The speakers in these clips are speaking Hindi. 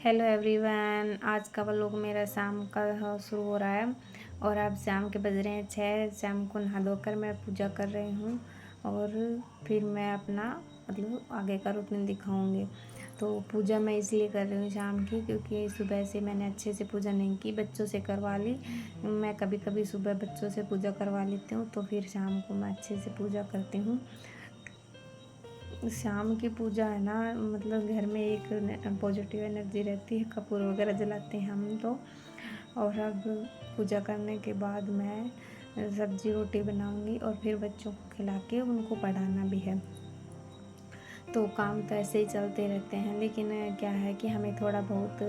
हेलो एवरीवन, आज का व्लॉग मेरा शाम का शुरू हो रहा है और अब शाम के बज रहे हैं 6। शाम को नहा धोकर मैं पूजा कर रही हूँ और फिर मैं अपना मतलब आगे का रूटीन दिखाऊंगी। तो पूजा मैं इसलिए कर रही हूँ शाम की, क्योंकि सुबह से मैंने अच्छे से पूजा नहीं की, बच्चों से करवा ली। मैं कभी कभी सुबह बच्चों से पूजा करवा लेती हूँ, तो फिर शाम को मैं अच्छे से पूजा करती हूँ। शाम की पूजा है ना, मतलब घर में एक पॉजिटिव एनर्जी रहती है। कपूर वगैरह जलाते हैं हम तो। और अब पूजा करने के बाद मैं सब्जी रोटी बनाऊंगी और फिर बच्चों को खिला के उनको पढ़ाना भी है। तो काम तो ऐसे ही चलते रहते हैं, लेकिन क्या है कि हमें थोड़ा बहुत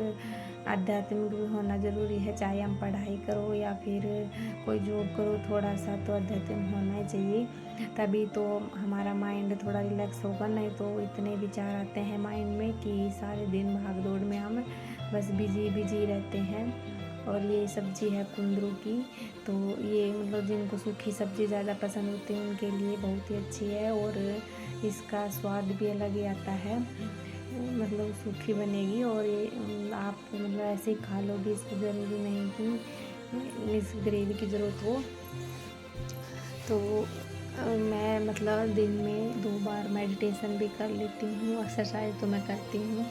आध्यात्मिक भी होना ज़रूरी है। चाहे हम पढ़ाई करो या फिर कोई जॉब करो, थोड़ा सा तो आध्यात्मिक होना ही चाहिए, तभी तो हमारा माइंड थोड़ा रिलैक्स होगा। नहीं तो इतने विचार आते हैं माइंड में कि सारे दिन भाग दौड़ में हम बस बिजी रहते हैं। और ये सब्ज़ी है कुंदरू की, तो ये मतलब जिनको सूखी सब्ज़ी ज़्यादा पसंद होती है उनके लिए बहुत ही अच्छी है और इसका स्वाद भी अलग ही आता है। मतलब सूखी बनेगी और ये आप मतलब ऐसे ही खा लोगे, इसकी ज़रूरी नहीं कि इस ग्रेवी की ज़रूरत हो। तो मैं मतलब दिन में 2 बार मेडिटेशन भी कर लेती हूँ। एक्सरसाइज तो मैं करती हूँ,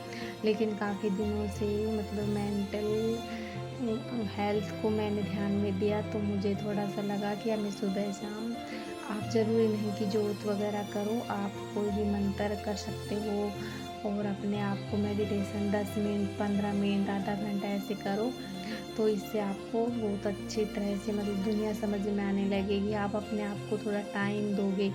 लेकिन काफ़ी दिनों से मतलब मेंटल हेल्थ को मैंने ध्यान में दिया, तो मुझे थोड़ा सा लगा कि हमें सुबह शाम आप ज़रूरी नहीं कि जोत वगैरह करो, आप कोई भी मंत्र कर सकते हो और अपने आप को मेडिटेशन 10 मिनट 15 मिनट आधा घंटा ऐसे करो, तो इससे आपको बहुत अच्छी तरह से मतलब दुनिया समझ में आने लगेगी। आप अपने आप को थोड़ा टाइम दोगे,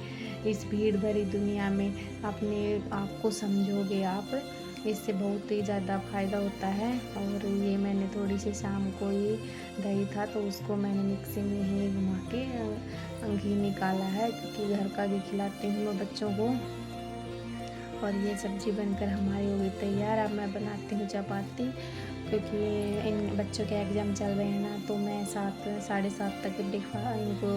इस भीड़ भरी दुनिया में अपने आप को समझोगे आप, इससे बहुत ही ज़्यादा फ़ायदा होता है। और ये मैंने थोड़ी सी शाम को ये दही था तो उसको मैंने मिक्सी में ही घुमा के घी निकाला है, क्योंकि घर का भी खिलाती हूँ मैं बच्चों को। और ये सब्ज़ी बनकर हमारी हो गई तैयार। अब मैं बनाती हूँ चपाती, क्योंकि इन बच्चों के एग्ज़ाम चल रहे हैं ना, तो मैं 7 साढ़े 7 तक ब्रेकफास्ट इनको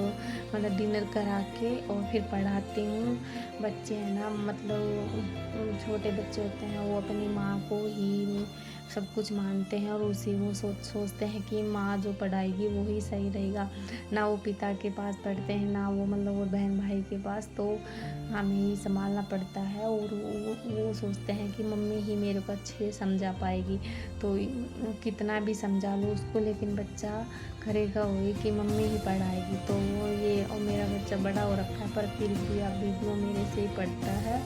मतलब डिनर करा के और फिर पढ़ाती हूँ। बच्चे हैं ना, मतलब छोटे बच्चे होते हैं, वो अपनी माँ को ही सब कुछ मानते हैं और उसी वो सोचते हैं कि माँ जो पढ़ाएगी वो ही सही रहेगा। ना वो पिता के पास पढ़ते हैं, ना वो मतलब वो बहन भाई के पास, तो हमें ही संभालना पड़ता है। और वो सोचते हैं कि मम्मी ही मेरे को अच्छे से समझा पाएगी, तो कितना भी समझा लो उसको, लेकिन बच्चा करेगा वही कि मम्मी ही पढ़ाएगी। तो वो ये और मेरा बच्चा बड़ा हो रखा है, पर फिर भी अभी वो मेरे से ही पढ़ता है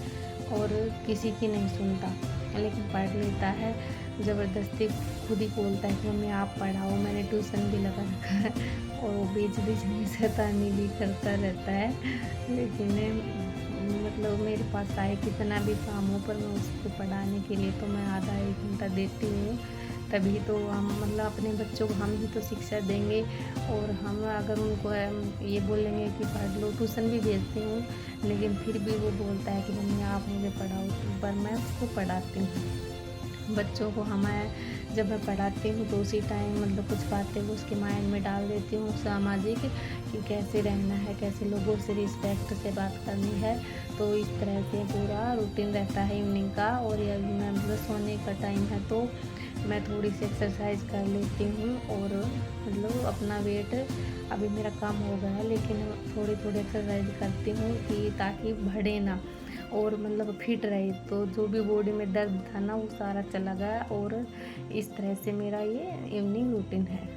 और किसी की नहीं सुनता, लेकिन पढ़ लेता है। ज़बरदस्ती खुद ही बोलता है कि मम्मी आप पढ़ाओ। मैंने ट्यूशन भी लगा रखा है और वो बीच में शैतानी भी करता रहता है, लेकिन मतलब मेरे पास आए कितना भी काम हो, पर मैं उसको पढ़ाने के लिए तो मैं आधा 1 घंटा देती हूँ। तभी तो हम मतलब अपने बच्चों को हम ही तो शिक्षा देंगे। और हम अगर उनको ये बोलेंगे कि पढ़ लो, ट्यूशन भी भेजती हूँ, लेकिन फिर भी वो बोलता है कि मम्मी आप मुझे पढ़ाओ, पर मैं उसको पढ़ाती हूँ बच्चों को। जब मैं पढ़ाती हूँ तो उसी टाइम मतलब कुछ बातें वो उसके माइंड में डाल देती हूँ सामाजिक, कि कैसे रहना है, कैसे लोगों से रिस्पेक्ट से बात करनी है। तो इस तरह से पूरा रूटीन रहता है इवनिंग का। और ये मैं मतलब सोने का टाइम है तो मैं थोड़ी सी एक्सरसाइज कर लेती हूँ और मतलब अपना वेट, अभी मेरा कम हो गया है, लेकिन थोड़ी एक्सरसाइज करती हूँ कि ताकि बढ़े ना और मतलब फिट रहे। तो जो भी बॉडी में दर्द था ना, वो सारा चला गया। और इस तरह से मेरा ये इवनिंग रूटीन है।